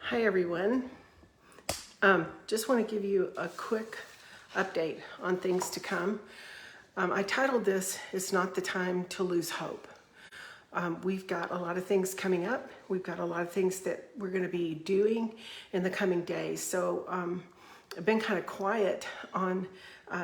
Hi everyone. Just want to give you a quick update on things to come. I titled this, It's Not the Time to Lose Hope. We've got a lot of things coming up. We've got a lot of things that we're going to be doing in the coming days. So I've been kind of quiet on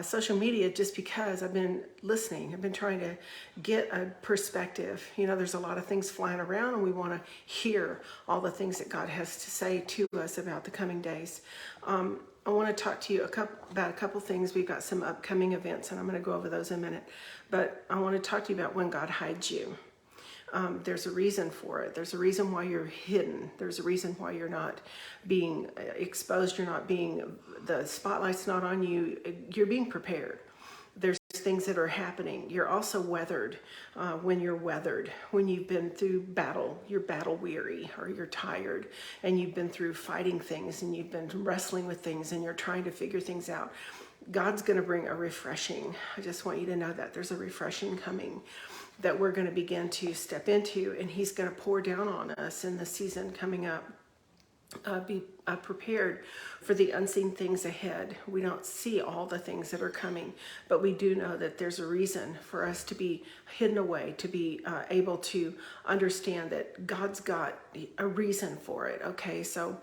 social media just because I've been listening. I've been trying to get a perspective. You know, there's a lot of things flying around and we want to hear all the things that God has to say to us about the coming days. I want to talk to you about a couple things. We've got some upcoming events and I'm going to go over those in a minute. But I want to talk to you about when God hides you. There's a reason for it. There's a reason why you're hidden. There's a reason why you're not being exposed. You're not being, the spotlight's not on you. You're being prepared. There's things that are happening. You're also weathered when you're weathered. When you've been through battle, you're battle weary or you're tired and you've been through fighting things and you've been wrestling with things and you're trying to figure things out. God's going to bring a refreshing. I just want you to know that there's a refreshing coming that we're going to begin to step into, and he's going to pour down on us in the season coming up. Be prepared for the unseen things ahead. We don't see all the things that are coming, but we do know that there's a reason for us to be hidden away, to be able to understand that God's got a reason for it. Okay, so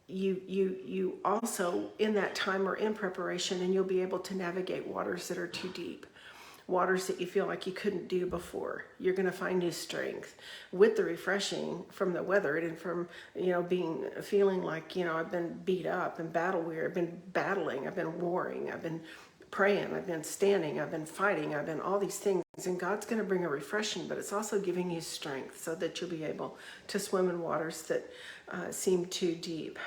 you also in that time are in preparation, and you'll be able to navigate waters that are too deep. Waters that you feel like you couldn't do before. You're going to find new strength with the refreshing from the weather and from, feeling like, I've been beat up and battle weary. I've been battling. I've been warring. I've been praying. I've been standing. I've been fighting. I've been all these things. And God's going to bring a refreshing, but it's also giving you strength so that you'll be able to swim in waters that seem too deep.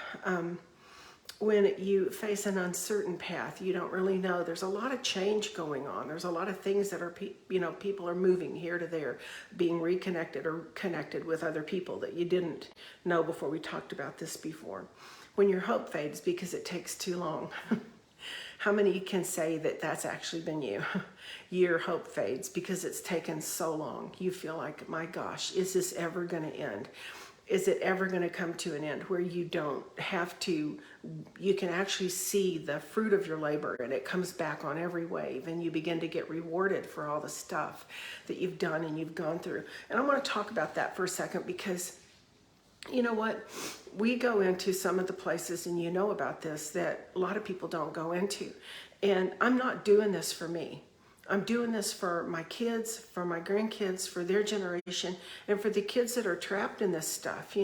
When you face an uncertain path, you don't really know. There's a lot of change going on. There's a lot of things that are, people are moving here to there, being reconnected or connected with other people that you didn't know before. We talked about this before. When your hope fades because it takes too long. How many can say that that's actually been you? Your hope fades because it's taken so long. You feel like, my gosh, is this ever going to end? Is it ever going to come to an end where you don't have to, you can actually see the fruit of your labor and it comes back on every wave and you begin to get rewarded for all the stuff that you've done and you've gone through. And I want to talk about that for a second because you know what? We go into some of the places, and you know about this, that a lot of people don't go into. And I'm not doing this for me. I'm doing this for my kids, for my grandkids, for their generation, and for the kids that are trapped in this stuff,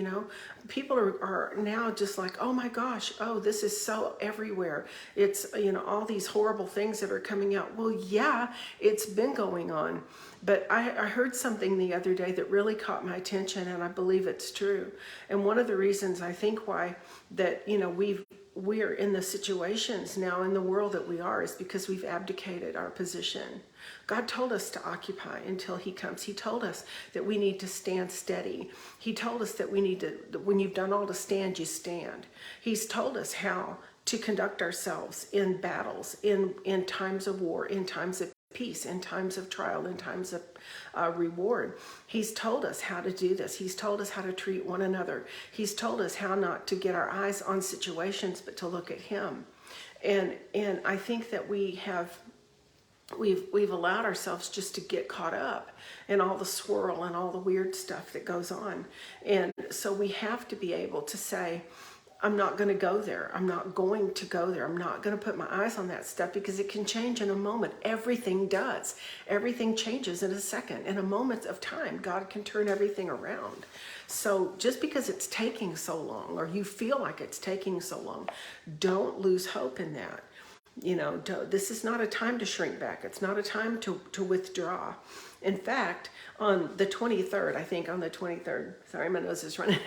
People are now just like, oh my gosh, oh, this is so everywhere. It's, all these horrible things that are coming out. Well, yeah, it's been going on. But I heard something the other day that really caught my attention, and I believe it's true. And one of the reasons I think why that, we're in the situations now in the world that we are is because we've abdicated our position. God told us to occupy until he comes. He told us that we need to stand steady. He told us that we need to, when you've done all to stand, you stand. He's told us how to conduct ourselves in battles, in times of war, in times of peace, in times of trial, in times of reward. He's told us how to do this. He's told us how to treat one another. He's told us how not to get our eyes on situations, but to look at him. And I think that we've allowed ourselves just to get caught up in all the swirl and all the weird stuff that goes on. And so we have to be able to say, I'm not going to go there. I'm not going to go there. I'm not going to put my eyes on that stuff because it can change in a moment. Everything does. Everything changes in a second. In a moment of time, God can turn everything around. So just because it's taking so long or you feel like it's taking so long, don't lose hope in that. This is not a time to shrink back. It's not a time to withdraw. In fact, on the 23rd, sorry, my nose is running.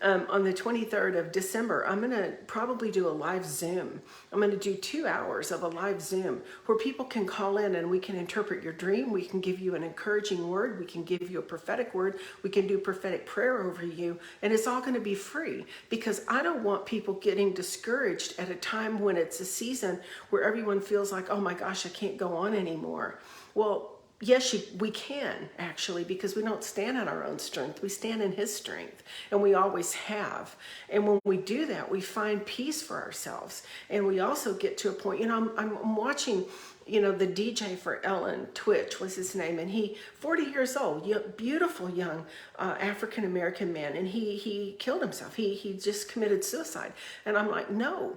On the 23rd of December, I'm going to probably do a live Zoom. I'm going to do 2 hours of a live Zoom where people can call in and we can interpret your dream. We can give you an encouraging word. We can give you a prophetic word. We can do prophetic prayer over you. And it's all going to be free because I don't want people getting discouraged at a time when it's a season where everyone feels like, oh my gosh, I can't go on anymore. Well, yes, we can actually, because we don't stand in our own strength. We stand in his strength, and we always have. And when we do that, we find peace for ourselves. And we also get to a point, I'm watching, the DJ for Ellen, Twitch was his name, and he, 40 years old, beautiful young African-American man, and he killed himself. He just committed suicide. And I'm like, no,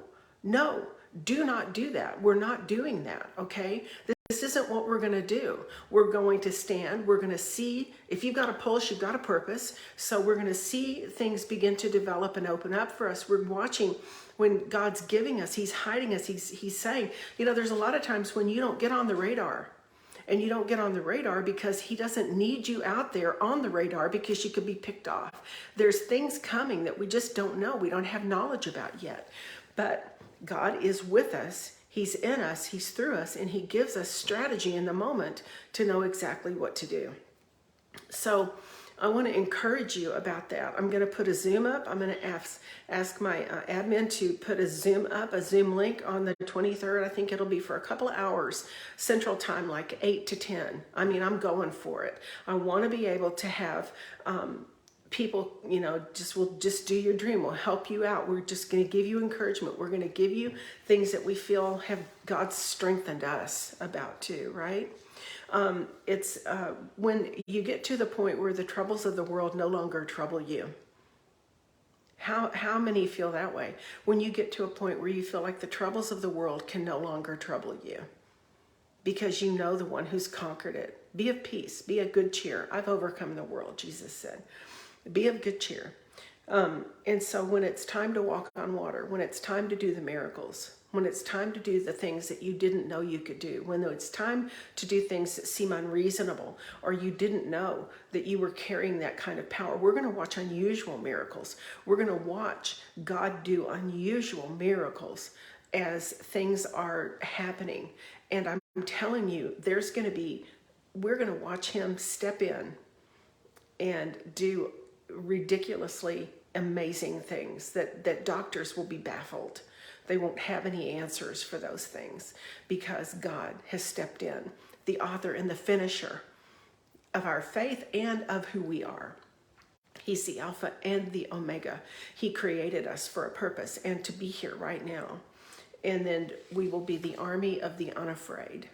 do not do that. We're not doing that, okay? This isn't what we're going to do. We're going to stand. We're going to see. If you've got a pulse, you've got a purpose. So we're going to see things begin to develop and open up for us. We're watching when God's giving us. He's hiding us. He's saying, there's a lot of times when you don't get on the radar. And you don't get on the radar because he doesn't need you out there on the radar because you could be picked off. There's things coming that we just don't know. We don't have knowledge about yet. But God is with us. He's in us, he's through us, and he gives us strategy in the moment to know exactly what to do. So I want to encourage you about that. I'm going to put a Zoom up. I'm going to ask my admin to put a Zoom link on the 23rd. I think it'll be for a couple of hours Central Time, like 8 to 10. I mean, I'm going for it. I want to be able to have people, will just do your dream. We'll help you out. We're just going to give you encouragement. We're going to give you things that we feel have God strengthened us about too, right? It's when you get to the point where the troubles of the world no longer trouble you. How many feel that way? When you get to a point where you feel like the troubles of the world can no longer trouble you because you know the one who's conquered it. Be of peace. Be of good cheer. I've overcome the world, Jesus said. Be of good cheer. And so when it's time to walk on water, when it's time to do the miracles, when it's time to do the things that you didn't know you could do, when it's time to do things that seem unreasonable, or you didn't know that you were carrying that kind of power, we're going to watch unusual miracles. We're going to watch God do unusual miracles as things are happening. And I'm telling you, we're going to watch him step in and do ridiculously amazing things that doctors will be baffled. They won't have any answers for those things because God has stepped in, the author and the finisher of our faith and of who we are. He's the Alpha and the Omega. He created us for a purpose and to be here right now. And then we will be the army of the unafraid.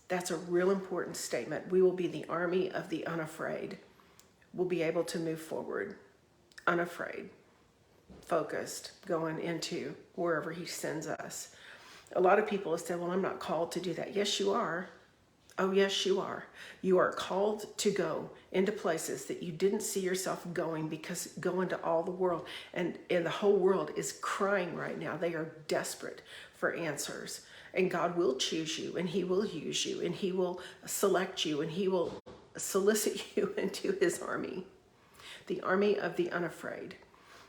That's a real important statement. We will be the army of the unafraid. We'll be able to move forward, unafraid, focused, going into wherever he sends us. A lot of people have said, well, I'm not called to do that. Yes, you are. Oh, yes, you are. You are called to go into places that you didn't see yourself going, because go into all the world. And the whole world is crying right now. They are desperate for answers. And God will choose you, and he will use you, and he will select you, and he will solicit you into his army, the army of the unafraid.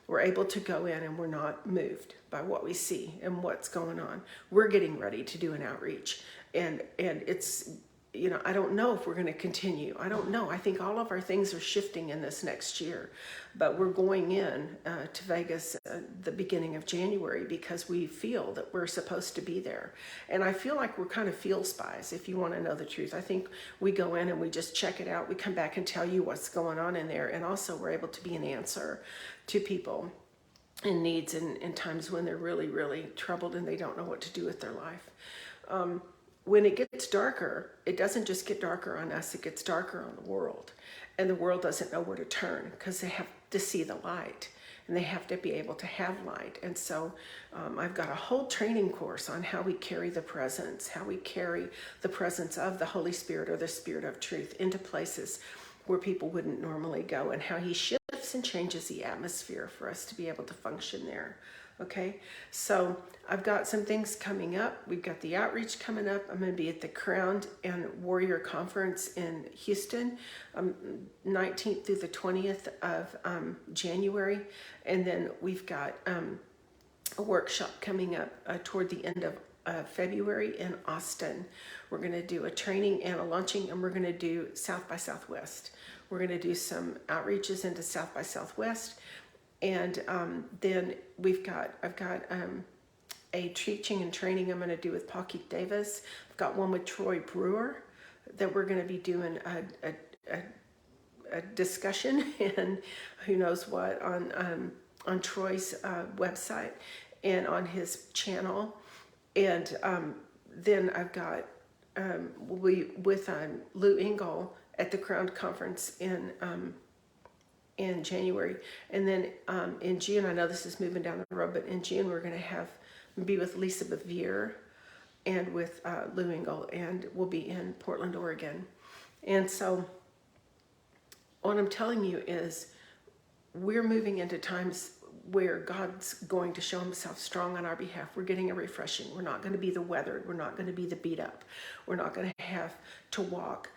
We're able to go in and we're not moved by what we see and what's going on. We're getting ready to do an outreach, and it's, I don't know if we're going to continue. I don't know. I think all of our things are shifting in this next year, but we're going in to Vegas the beginning of January because we feel that we're supposed to be there. And I feel like we're kind of field spies, if you want to know the truth. I think we go in and we just check it out. We come back and tell you what's going on in there. And also we're able to be an answer to people in needs and times when they're really, really troubled and they don't know what to do with their life. When it gets darker, it doesn't just get darker on us, it gets darker on the world. And the world doesn't know where to turn because they have to see the light and they have to be able to have light. And so I've got a whole training course on how we carry the presence, how we carry the presence of the Holy Spirit or the Spirit of truth into places where people wouldn't normally go, and how he shifts and changes the atmosphere for us to be able to function there. Okay, so I've got some things coming up. We've got the outreach coming up. I'm going to be at the Crowned and Warrior Conference in Houston, 19th through the 20th of January. And then we've got a workshop coming up toward the end of February in Austin. We're going to do a training and a launching, and we're going to do South by Southwest. We're going to do some outreaches into South by Southwest. And then I've got a teaching and training I'm going to do with Paul Keith Davis. I've got one with Troy Brewer that we're going to be doing a discussion and who knows what on Troy's website and on his channel. And then I've got we with Lou Engle at the Crown Conference in January, and then in June, I know this is moving down the road, but in June we're going to be with Lisa Bevere and with Lou Engle, and we'll be in Portland, Oregon. And so what I'm telling you is we're moving into times where God's going to show himself strong on our behalf. We're getting a refreshing. We're not going to be the weathered. We're not going to be the beat up. We're not going to have to walk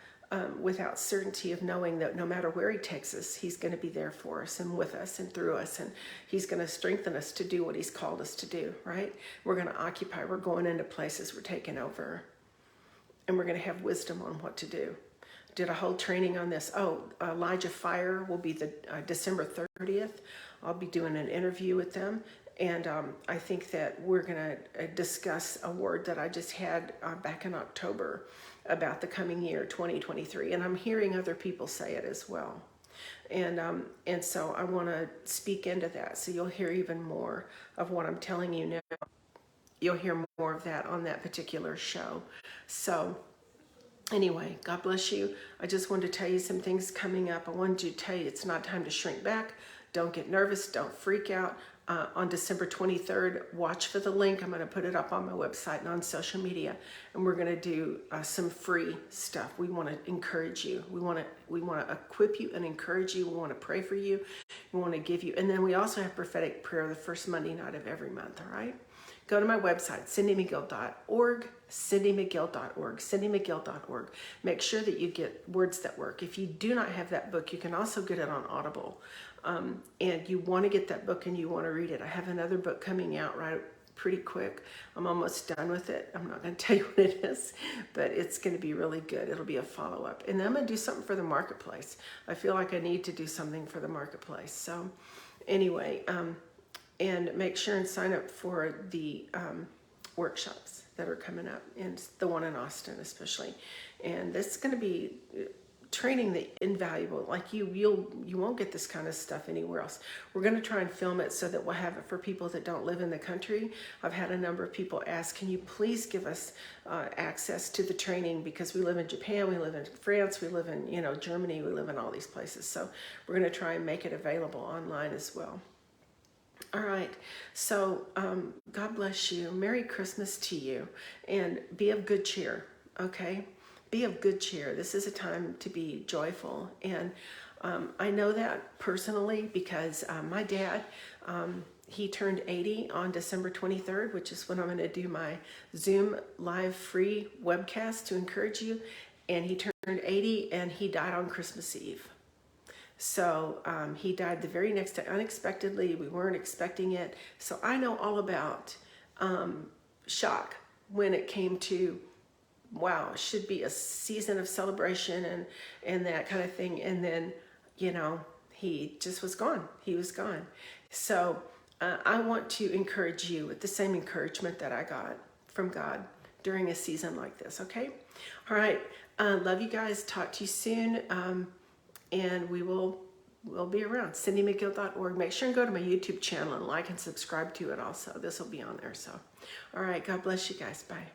without certainty of knowing that no matter where he takes us, he's going to be there for us and with us and through us. And he's going to strengthen us to do what he's called us to do, right? We're going to occupy. We're going into places. We're taking over. And we're going to have wisdom on what to do. Did a whole training on this. Elijah Fire will be the December 30th. I'll be doing an interview with them. And I think that we're going to discuss a word that I just had back in October about the coming year, 2023. And I'm hearing other people say it as well. And so I want to speak into that. So you'll hear even more of what I'm telling you now. You'll hear more of that on that particular show. So anyway, God bless you. I just wanted to tell you some things coming up. I wanted to tell you it's not time to shrink back. Don't get nervous. Don't freak out. On December 23rd, watch for the link. I'm going to put it up on my website and on social media. And we're going to do some free stuff. We want to encourage you. We want to equip you and encourage you. We want to pray for you. We want to give you. And then we also have prophetic prayer the first Monday night of every month. All right. Go to my website, cindymcgill.org, cindymcgill.org, cindymcgill.org. Make sure that you get Words That Work. If you do not have that book, you can also get it on Audible. And you want to get that book and you want to read it. I have another book coming out pretty quick. I'm almost done with it. I'm not going to tell you what it is, but it's going to be really good. It'll be a follow-up. And then I'm going to do something for the marketplace. I feel like I need to do something for the marketplace. So anyway, and make sure and sign up for the workshops that are coming up, and the one in Austin especially. And this is going to be training the invaluable. Like you won't get this kind of stuff anywhere else. We're going to try and film it so that we'll have it for people that don't live in the country. I've had a number of people ask, can you please give us access to the training, because we live in Japan, we live in France, we live in Germany, we live in all these places. So we're going to try and make it available online as well. All right, so God bless you. Merry Christmas to you, and be of good cheer, okay? Be of good cheer. This is a time to be joyful, and I know that personally because my dad, he turned 80 on December 23rd, which is when I'm going to do my Zoom live free webcast to encourage you, and he turned 80 and he died on Christmas Eve. So he died the very next day, unexpectedly. We weren't expecting it. So I know all about shock when it came to, wow, it should be a season of celebration and that kind of thing. And then, he just was gone. He was gone. So I want to encourage you with the same encouragement that I got from God during a season like this, okay? All right. Love you guys. Talk to you soon. And we'll be around. cindymcgill.org. Make sure and go to my YouTube channel and like and subscribe to it also. This will be on there. So, all right. God bless you guys. Bye.